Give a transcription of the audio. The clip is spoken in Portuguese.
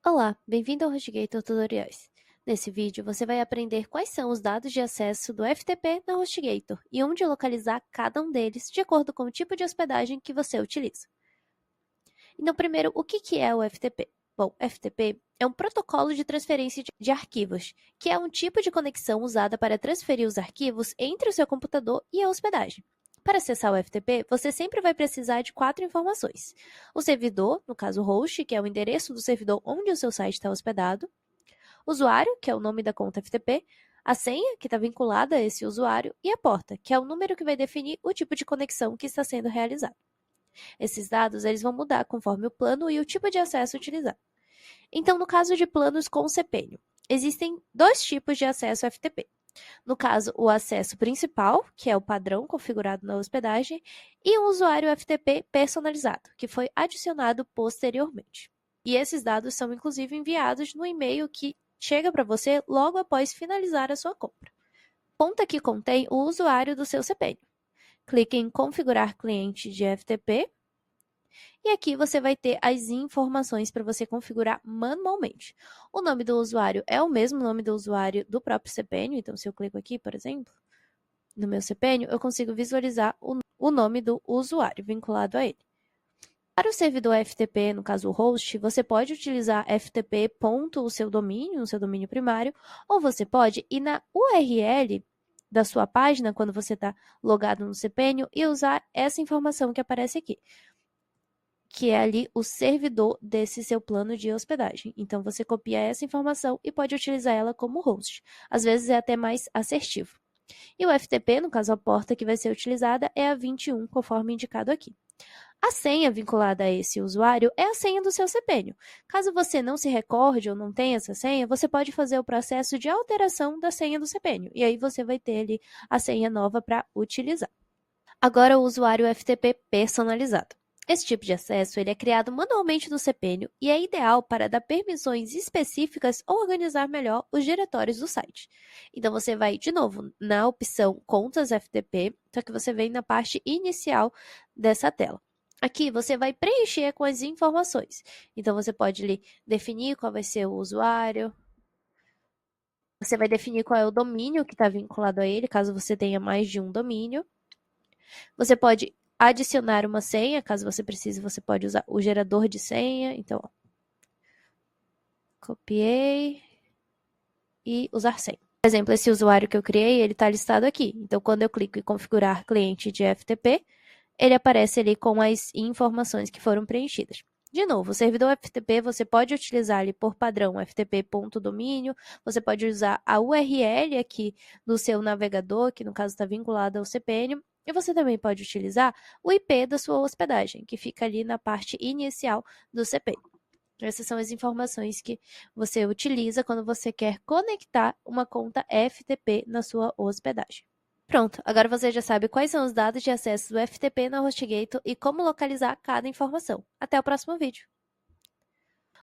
Olá, bem-vindo ao HostGator Tutoriais. Nesse vídeo, você vai aprender quais são os dados de acesso do FTP na HostGator e onde localizar cada um deles de acordo com o tipo de hospedagem que você utiliza. Então, primeiro, o que é o FTP? Bom, FTP é um protocolo de transferência de arquivos, que é um tipo de conexão usada para transferir os arquivos entre o seu computador e a hospedagem. Para acessar o FTP, você sempre vai precisar de 4 informações. O servidor, no caso host, que é o endereço do servidor onde o seu site está hospedado. O usuário, que é o nome da conta FTP. A senha, que está vinculada a esse usuário. E a porta, que é o número que vai definir o tipo de conexão que está sendo realizado. Esses dados eles vão mudar conforme o plano e o tipo de acesso utilizado. Então, no caso de planos com CPENIO, existem dois tipos de acesso FTP. No caso, o acesso principal, que é o padrão configurado na hospedagem, e um usuário FTP personalizado, que foi adicionado posteriormente. E esses dados são inclusive enviados no e-mail que chega para você logo após finalizar a sua compra. Ponta que contém o usuário do seu CPENIO. Clique em configurar cliente de FTP e aqui você vai ter as informações para você configurar manualmente. O nome do usuário é o mesmo nome do usuário do próprio CPENIO, então se eu clico aqui, por exemplo, no meu CPENIO, eu consigo visualizar o nome do usuário vinculado a ele. Para o servidor FTP, no caso o host, você pode utilizar ftp. O seu domínio primário, ou você pode ir na URL da sua página, quando você está logado no CPENIO, e usar essa informação que aparece aqui, que é ali o servidor desse seu plano de hospedagem. Então, você copia essa informação e pode utilizar ela como host. Às vezes é até mais assertivo. E o FTP, no caso a porta que vai ser utilizada, é a 21, conforme indicado aqui. A senha vinculada a esse usuário é a senha do seu CPENIO. Caso você não se recorde ou não tenha essa senha, você pode fazer o processo de alteração da senha do CPENIO. E aí você vai ter ali a senha nova para utilizar. Agora o usuário FTP personalizado. Esse tipo de acesso ele é criado manualmente no CPENIO e é ideal para dar permissões específicas ou organizar melhor os diretórios do site. Então você vai, de novo, na opção Contas FTP, só que você vem na parte inicial dessa tela. Aqui você vai preencher com as informações. Então você pode ali, definir qual vai ser o usuário, você vai definir qual é o domínio que está vinculado a ele, caso você tenha mais de um domínio. Você pode adicionar uma senha, caso você precise, você pode usar o gerador de senha. Então, ó, copiei e usar senha. Por exemplo, esse usuário que eu criei, ele está listado aqui. Então, quando eu clico em configurar cliente de FTP, ele aparece ali com as informações que foram preenchidas. De novo, o servidor FTP você pode utilizar ali por padrão ftp.domínio, você pode usar a URL aqui do seu navegador, que no caso está vinculado ao CPENIO, e você também pode utilizar o IP da sua hospedagem, que fica ali na parte inicial do CPENIO. Essas são as informações que você utiliza quando você quer conectar uma conta FTP na sua hospedagem. Pronto, agora você já sabe quais são os dados de acesso do FTP na HostGator e como localizar cada informação. Até o próximo vídeo!